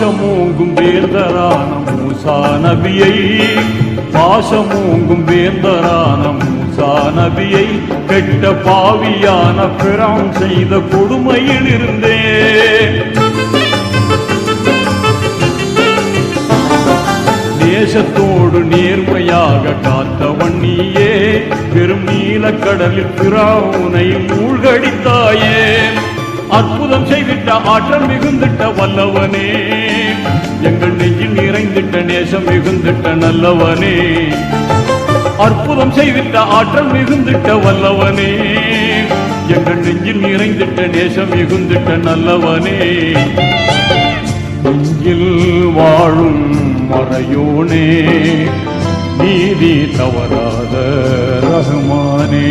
பாசமோங்கும் வேந்தரான மூசா நபியை, பாசமோங்கும் வேந்தரான மூசா நபியை கெட்ட பாவியான பிரான் செய்த கொடுமையில் இருந்தேன். தேசத்தோடு நேர்மையாக காத்தவன் நீயே, பெரும் நீலக்கடலில் பிரானை மூழ்கடித்தாயே. அற்புதம் செய்திட்ட ஆற்றல் மிகுந்திட்ட வல்லவனே, எங்கள் நெஞ்சில் நிறைந்திட்ட நேசம் மிகுந்திட்ட நல்லவனே. அற்புதம் செய்திட்ட ஆற்றல் மிகுந்திட்ட வல்லவனே, எங்கள் நெஞ்சில் நிறைந்திட்ட நேசம் மிகுந்திட்ட நல்லவனே. நெஞ்சில் வாழும் மறையோனே, நீதி தவறாத ரஹ்மானே.